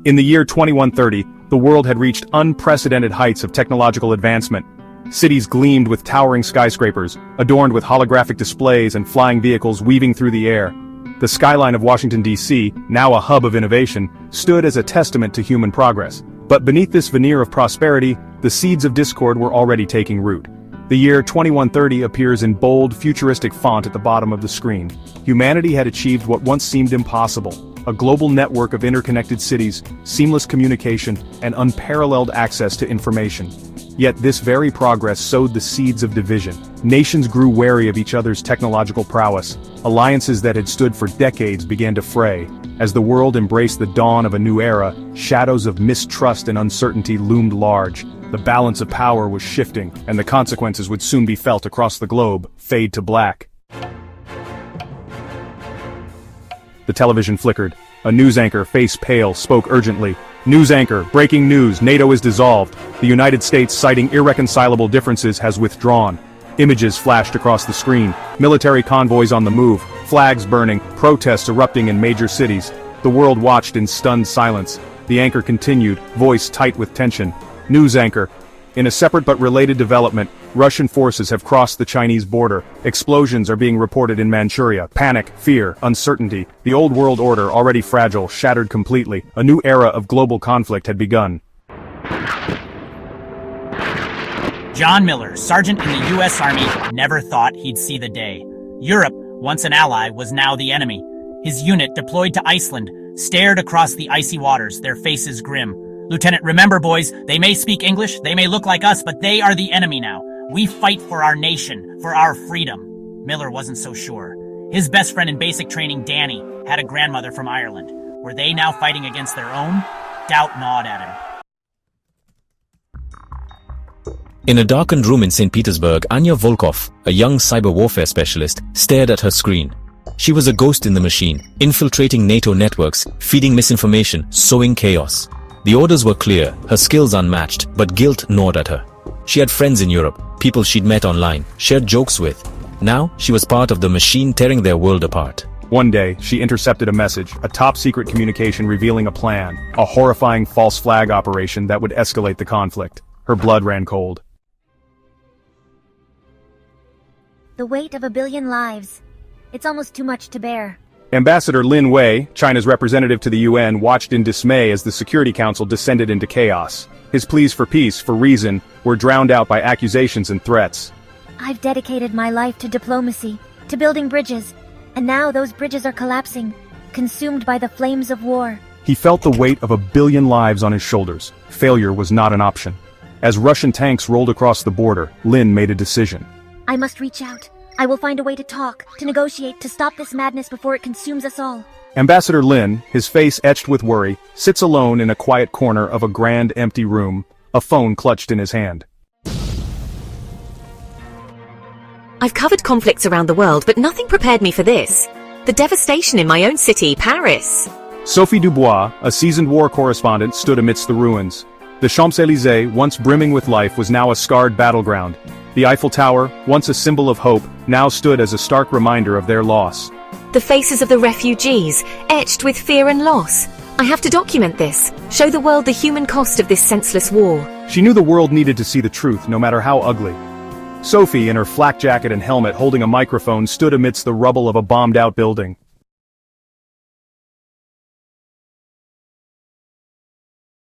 In the year 2130, the world had reached unprecedented heights of technological advancement. Cities gleamed with towering skyscrapers, adorned with holographic displays and flying vehicles weaving through the air. The skyline of Washington, D.C., now a hub of innovation, stood as a testament to human progress. But beneath this veneer of prosperity, the seeds of discord were already taking root. The year 2130 appears in bold, futuristic font at the bottom of the screen. Humanity had achieved what once seemed impossible: a global network of interconnected cities, seamless communication, and unparalleled access to information. Yet this very progress sowed the seeds of division. Nations grew wary of each other's technological prowess. Alliances that had stood for decades began to fray. As the world embraced the dawn of a new era, shadows of mistrust and uncertainty loomed large. The balance of power was shifting, and the consequences would soon be felt across the globe, fade to black. The television flickered. A news anchor, face pale, spoke urgently. "News anchor, breaking news, NATO is dissolved. The United States, citing irreconcilable differences, has withdrawn." Images flashed across the screen. Military convoys on the move, flags burning, protests erupting in major cities. The world watched in stunned silence. The anchor continued, voice tight with tension. "News anchor. In a separate but related development, Russian forces have crossed the Chinese border. Explosions are being reported in Manchuria. Panic, fear, uncertainty. The old world order, already fragile, shattered completely. A new era of global conflict had begun." John Miller, sergeant in the U.S. Army, never thought he'd see the day. Europe, once an ally, was now the enemy. His unit, deployed to Iceland, stared across the icy waters, their faces grim. "Lieutenant, remember, boys, they may speak English, they may look like us, but they are the enemy now. We fight for our nation, for our freedom." Miller wasn't so sure. His best friend in basic training, Danny, had a grandmother from Ireland. Were they now fighting against their own? Doubt gnawed at him. In a darkened room in St. Petersburg, Anya Volkov, a young cyber warfare specialist, stared at her screen. She was a ghost in the machine, infiltrating NATO networks, feeding misinformation, sowing chaos. The orders were clear, her skills unmatched, but guilt gnawed at her. She had friends in Europe, people she'd met online, shared jokes with. Now, she was part of the machine tearing their world apart. One day, she intercepted a message, a top-secret communication revealing a plan, a horrifying false flag operation that would escalate the conflict. Her blood ran cold. The weight of 1 billion lives. It's almost too much to bear. Ambassador Lin Wei, China's representative to the UN, watched in dismay as the Security Council descended into chaos. His pleas for peace, for reason, were drowned out by accusations and threats. I've dedicated my life to diplomacy, to building bridges, and now those bridges are collapsing, consumed by the flames of war. He felt the weight of 1 billion lives on his shoulders. Failure was not an option. As Russian tanks rolled across the border, Lin made a decision. I must reach out. I will find a way to talk, to negotiate, to stop this madness before it consumes us all. Ambassador Lin, his face etched with worry, sits alone in a quiet corner of a grand empty room, a phone clutched in his hand. I've covered conflicts around the world, but nothing prepared me for this. The devastation in my own city, Paris. Sophie Dubois, a seasoned war correspondent, stood amidst the ruins. The Champs-Élysées, once brimming with life, was now a scarred battleground. The Eiffel Tower, once a symbol of hope, now stood as a stark reminder of their loss. The faces of the refugees, etched with fear and loss. I have to document this, show the world the human cost of this senseless war. She knew the world needed to see the truth, no matter how ugly. Sophie, in her flak jacket and helmet holding a microphone, stood amidst the rubble of a bombed-out building.